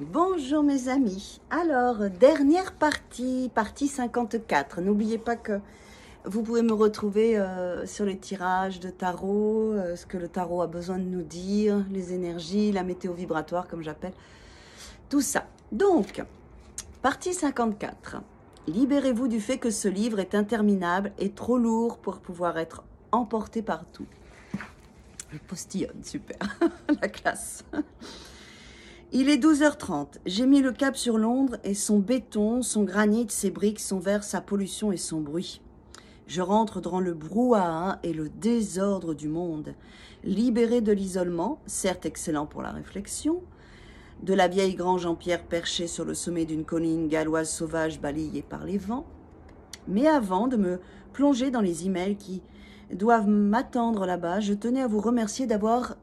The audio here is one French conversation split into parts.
Bonjour mes amis. Alors, dernière partie, partie 54. N'oubliez pas que vous pouvez me retrouver sur les tirages de tarot, ce que le tarot a besoin de nous dire, les énergies, la météo vibratoire comme j'appelle, tout ça. Donc, partie 54. Libérez-vous du fait que ce livre est interminable et trop lourd pour pouvoir être emporté partout. Le postillonne, super, la classe. Il est 12h30, j'ai mis le cap sur Londres et son béton, son granit, ses briques, son verre, sa pollution et son bruit. Je rentre dans le brouhaha et le désordre du monde, libéré de l'isolement, certes excellent pour la réflexion, de la vieille grange en pierre perchée sur le sommet d'une colline galloise sauvage balayée par les vents. Mais avant de me plonger dans les emails qui doivent m'attendre là-bas, je tenais à vous remercier d'avoir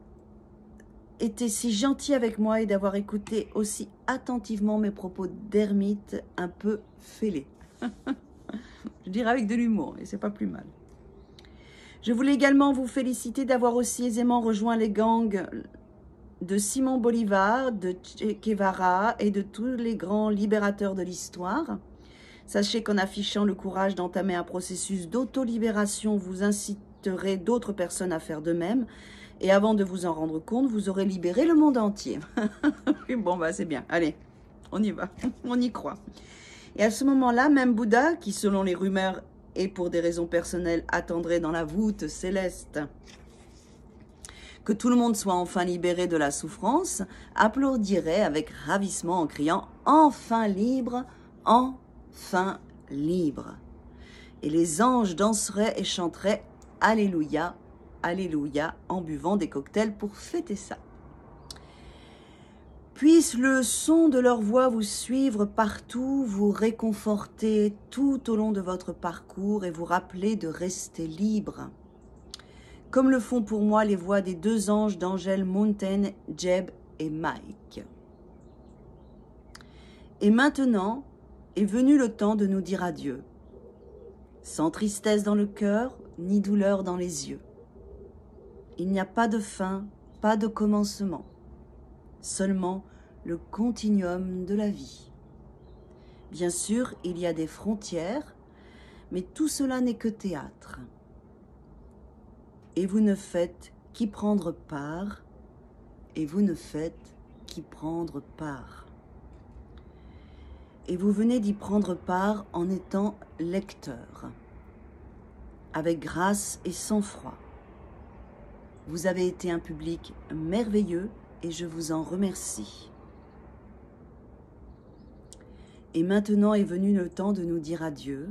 été si gentil avec moi et d'avoir écouté aussi attentivement mes propos d'ermite un peu fêlés. Je dirais avec de l'humour, et c'est pas plus mal. Je voulais également vous féliciter d'avoir aussi aisément rejoint les gangs de Simon Bolivar, de Che Guevara et de tous les grands libérateurs de l'histoire. Sachez qu'en affichant le courage d'entamer un processus d'auto-libération, vous inciterez d'autres personnes à faire de même. Et avant de vous en rendre compte, vous aurez libéré le monde entier. Bon, bah c'est bien. Allez, on y va. On y croit. Et à ce moment-là, même Bouddha, qui selon les rumeurs et pour des raisons personnelles, attendrait dans la voûte céleste que tout le monde soit enfin libéré de la souffrance, applaudirait avec ravissement en criant « Enfin libre, enfin libre !» Et les anges danseraient et chanteraient « Alléluia !» Alléluia, en buvant des cocktails pour fêter ça. Puisse le son de leur voix vous suivre partout, vous réconforter tout au long de votre parcours et vous rappeler de rester libre. Comme le font pour moi les voix des deux anges d'Angel Mountain, Jeb et Mike. Et maintenant est venu le temps de nous dire adieu, sans tristesse dans le cœur, ni douleur dans les yeux. Il n'y a pas de fin, pas de commencement, seulement le continuum de la vie. Bien sûr, il y a des frontières, mais tout cela n'est que théâtre. Et vous ne faites qu'y prendre part, et vous ne faites qu'y prendre part. Et vous venez d'y prendre part en étant lecteur, avec grâce et sang-froid. Vous avez été un public merveilleux et je vous en remercie. Et maintenant est venu le temps de nous dire adieu,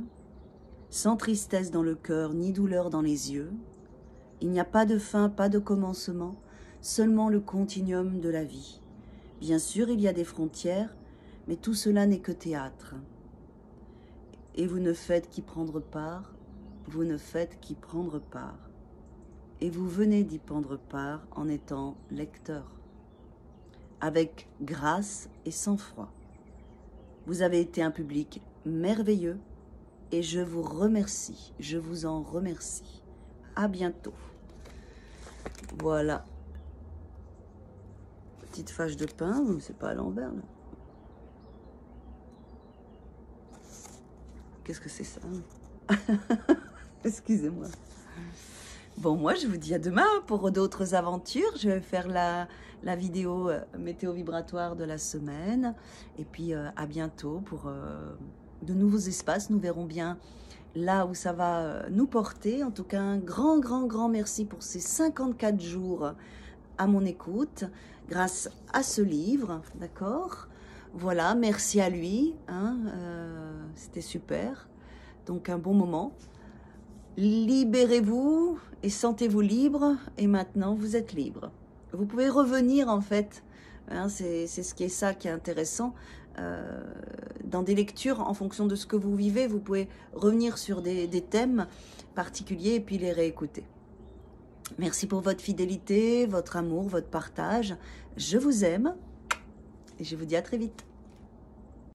sans tristesse dans le cœur ni douleur dans les yeux. Il n'y a pas de fin, pas de commencement, seulement le continuum de la vie. Bien sûr, il y a des frontières, mais tout cela n'est que théâtre. Et vous ne faites qu'y prendre part, vous ne faites qu'y prendre part. Et vous venez d'y prendre part en étant lecteur, avec grâce et sang-froid. Vous avez été un public merveilleux et je vous remercie, je vous en remercie. À bientôt. Voilà. Petite fâche de pain, c'est pas à l'envers là. Qu'est-ce que c'est ça? Excusez-moi. Bon, moi, je vous dis à demain pour d'autres aventures. Je vais faire la vidéo météo vibratoire de la semaine. Et puis, à bientôt pour de nouveaux espaces. Nous verrons bien là où ça va nous porter. En tout cas, un grand, grand, grand merci pour ces 54 jours à mon écoute, grâce à ce livre, d'accord? Voilà, merci à lui. Hein, c'était super. Donc, un bon moment. Libérez-vous et sentez-vous libre, et maintenant vous êtes libre. Vous pouvez revenir en fait, hein, c'est ce qui est ça qui est intéressant, dans des lectures en fonction de ce que vous vivez, vous pouvez revenir sur des thèmes particuliers et puis les réécouter. Merci pour votre fidélité, votre amour, votre partage. Je vous aime et je vous dis à très vite.